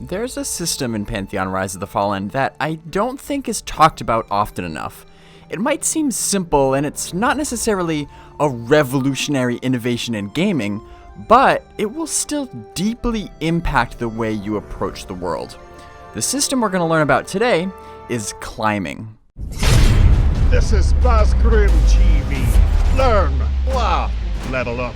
There's a system in Pantheon Rise of the Fallen that I don't think is talked about often enough. It might seem simple and it's not necessarily a revolutionary innovation in gaming, but it will still deeply impact the way you approach the world. The system we're going to learn about today is climbing. This is BazgrimTV. Learn, laugh, level up.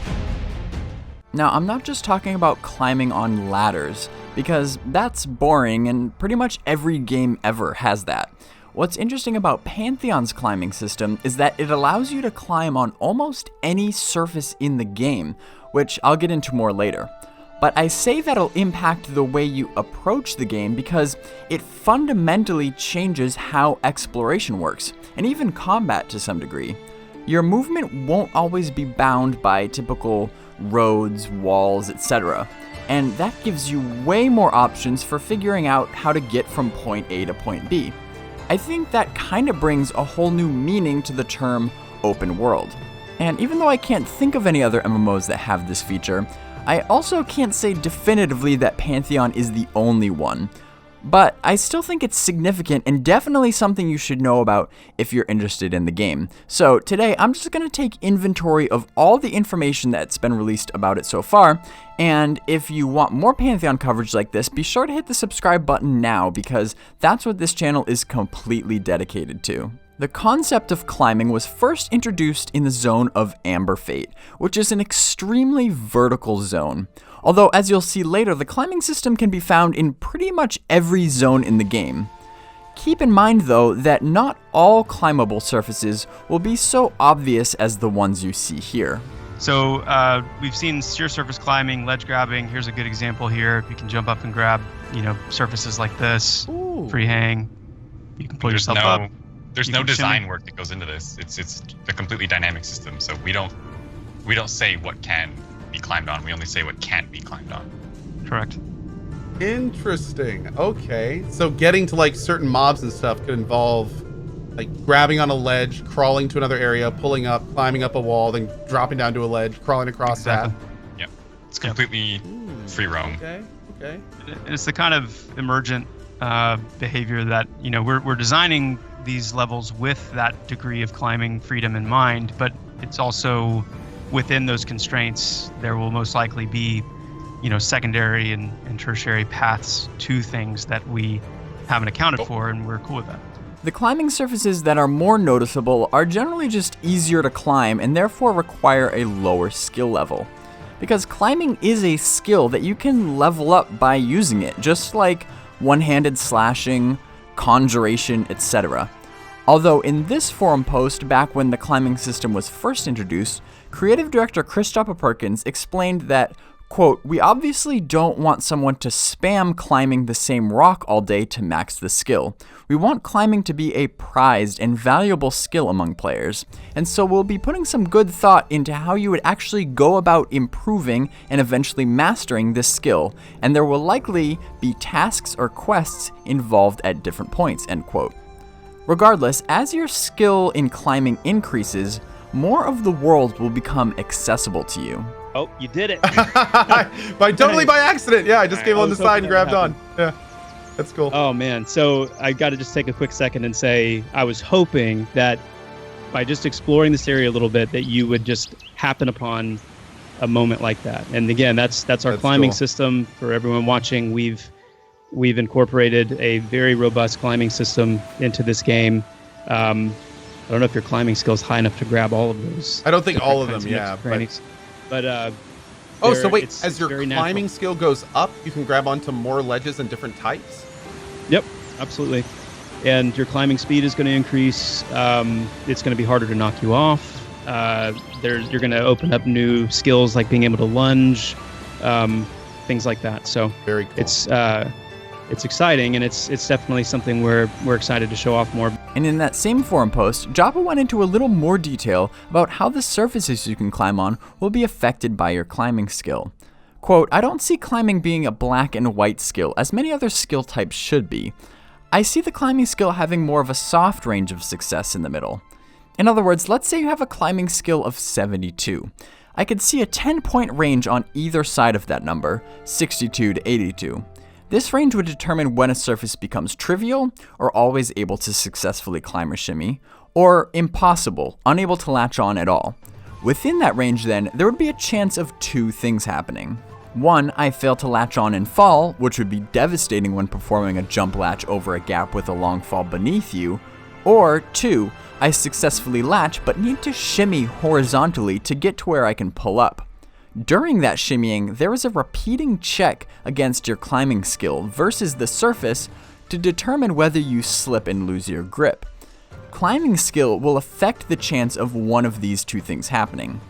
Now, I'm not just talking about climbing on ladders, because that's boring and pretty much every game ever has that. What's interesting about Pantheon's climbing system is that it allows you to climb on almost any surface in the game, which I'll get into more later. But I say that'll impact the way you approach the game because it fundamentally changes how exploration works, and even combat to some degree. Your movement won't always be bound by typical roads, walls, etc., and that gives you way more options for figuring out how to get from point A to point B. I think that kind of brings a whole new meaning to the term open world. And even though I can't think of any other MMOs that have this feature, I also can't say definitively that Pantheon is the only one. But I still think it's significant and definitely something you should know about if you're interested in the game. So today I'm just going to take inventory of all the information that's been released about it so far, and if you want more Pantheon coverage like this, be sure to hit the subscribe button now because that's what this channel is completely dedicated to. The concept of climbing was first introduced in the zone of Amber Fate, which is an extremely vertical zone. Although, as you'll see later, the climbing system can be found in pretty much every zone in the game. Keep in mind, though, that not all climbable surfaces will be so obvious as the ones you see here. So we've seen sheer surface climbing, ledge grabbing. Here's a good example here. You can jump up and grab, surfaces like this. Ooh. Free hang. You can pull yourself up. There's no design work that goes into this. It's a completely dynamic system. So we don't say what can be climbed on. We only say what can't be climbed on. Correct. Interesting. Okay. So getting to like certain mobs and stuff could involve like grabbing on a ledge, crawling to another area, pulling up, climbing up a wall, then dropping down to a ledge, crawling across that. Yeah. It's completely free roam. Okay. It's the kind of emergent behavior that, we're designing these levels with that degree of climbing freedom in mind, but it's also within those constraints, there will most likely be, secondary and tertiary paths to things that we haven't accounted for, and we're cool with that. The climbing surfaces that are more noticeable are generally just easier to climb and therefore require a lower skill level. Because climbing is a skill that you can level up by using it, just like one-handed slashing, conjuration, etc. Although in this forum post, back when the climbing system was first introduced, creative director Christopher Perkins explained that, quote, "We obviously don't want someone to spam climbing the same rock all day to max the skill. We want climbing to be a prized and valuable skill among players, and so we'll be putting some good thought into how you would actually go about improving and eventually mastering this skill, and there will likely be tasks or quests involved at different points," end quote. Regardless, as your skill in climbing increases, more of the world will become accessible to you. Oh, you did it. Totally by accident. Yeah, I just came on the side and grabbed on. Yeah, that's cool. Oh, man. So I got to just take a quick second and say I was hoping that by just exploring this area a little bit that you would just happen upon a moment like that. And again, that's our climbing system. For everyone watching, we've incorporated a very robust climbing system into this game. I don't know if your climbing skill is high enough to grab all of those. I don't think all of them, yeah. But so wait, as your climbing skill goes up, you can grab onto more ledges and different types? Yep, absolutely. And your climbing speed is going to increase. It's going to be harder to knock you off. You're going to open up new skills like being able to lunge, things like that. So very cool. It's exciting, and it's definitely something we're excited to show off more. And in that same forum post, Joppa went into a little more detail about how the surfaces you can climb on will be affected by your climbing skill. Quote, "I don't see climbing being a black and white skill, as many other skill types should be. I see the climbing skill having more of a soft range of success in the middle. In other words, let's say you have a climbing skill of 72. I could see a 10-point range on either side of that number, 62 to 82. This range would determine when a surface becomes trivial, or always able to successfully climb or shimmy, or impossible, unable to latch on at all. Within that range then, there would be a chance of two things happening. One, I fail to latch on and fall, which would be devastating when performing a jump latch over a gap with a long fall beneath you, or two, I successfully latch but need to shimmy horizontally to get to where I can pull up. During that shimmying, there is a repeating check against your climbing skill versus the surface to determine whether you slip and lose your grip. Climbing skill will affect the chance of one of these two things happening.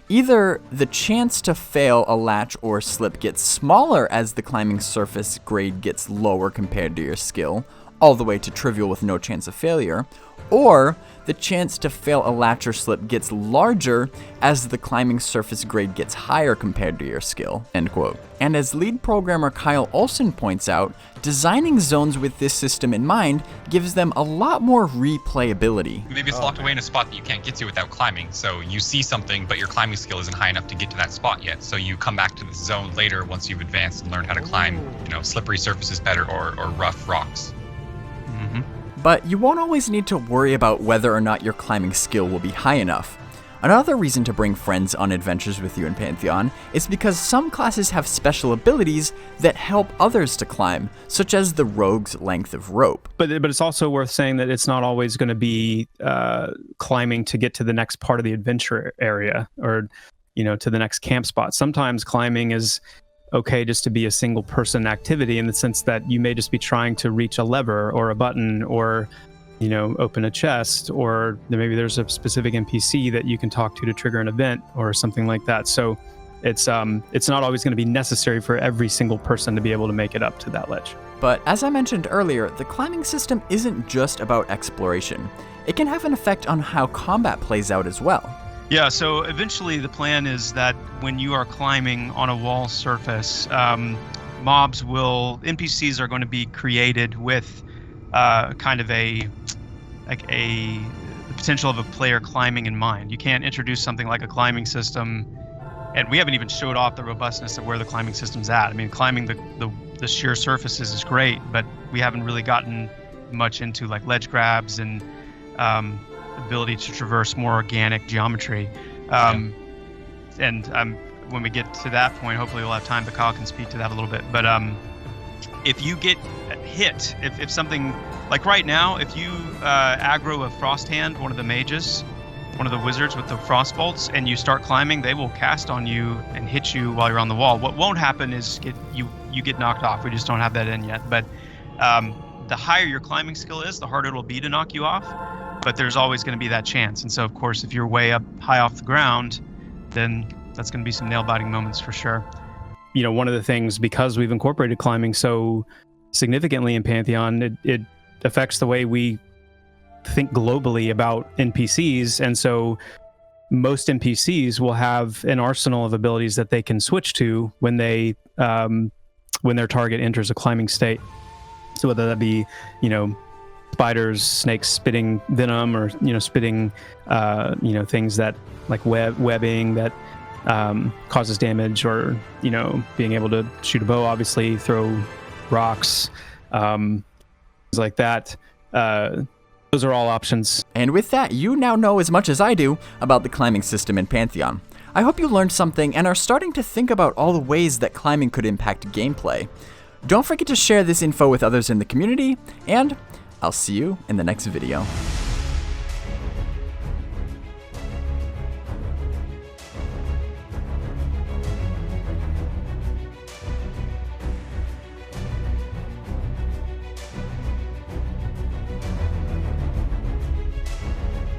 Either the chance to fail a latch or slip gets smaller as the climbing surface grade gets lower compared to your skill, all the way to trivial with no chance of failure, or the chance to fail a latch or slip gets larger as the climbing surface grade gets higher compared to your skill, end quote. And as lead programmer Kyle Olson points out, designing zones with this system in mind gives them a lot more replayability. Maybe it's locked away in a spot that you can't get to without climbing, so you see something, but your climbing skill isn't high enough to get to that spot yet. So you come back to this zone later once you've advanced and learned how to climb, slippery surfaces better or rough rocks. But you won't always need to worry about whether or not your climbing skill will be high enough. Another reason to bring friends on adventures with you in Pantheon is because some classes have special abilities that help others to climb, such as the rogue's length of rope. But it's also worth saying that it's not always going to be climbing to get to the next part of the adventure area or, to the next camp spot. Sometimes climbing is okay just to be a single person activity in the sense that you may just be trying to reach a lever or a button or open a chest, or maybe there's a specific NPC that you can talk to trigger an event or something like that. So it's not always going to be necessary for every single person to be able to make it up to that ledge. But as I mentioned earlier, the climbing system isn't just about exploration. It can have an effect on how combat plays out as well. Yeah, so eventually the plan is that when you are climbing on a wall surface, NPCs are going to be created with kind of the potential of a player climbing in mind. You can't introduce something like a climbing system, and we haven't even showed off the robustness of where the climbing system's at. I mean, climbing the sheer surfaces is great, but we haven't really gotten much into like ledge grabs and ability to traverse more organic geometry. And when we get to that point, hopefully we'll have time, but Kyle can speak to that a little bit. But if you get hit, if something, like right now, if you aggro a frost hand, one of the mages, one of the wizards with the frost bolts, and you start climbing, they will cast on you and hit you while you're on the wall. What won't happen is you get knocked off. We just don't have that in yet. But the higher your climbing skill is, the harder it'll be to knock you off. But there's always going to be that chance. And so, of course, if you're way up high off the ground, then that's going to be some nail-biting moments for sure. One of the things, because we've incorporated climbing so significantly in Pantheon, it affects the way we think globally about NPCs. And so most NPCs will have an arsenal of abilities that they can switch to when their target enters a climbing state. So whether that be, spiders, snakes spitting venom, or spitting things that like webbing that causes damage, or being able to shoot a bow, obviously throw rocks, things like that. Those are all options. And with that, you now know as much as I do about the climbing system in Pantheon. I hope you learned something and are starting to think about all the ways that climbing could impact gameplay. Don't forget to share this info with others in the community, and I'll see you in the next video.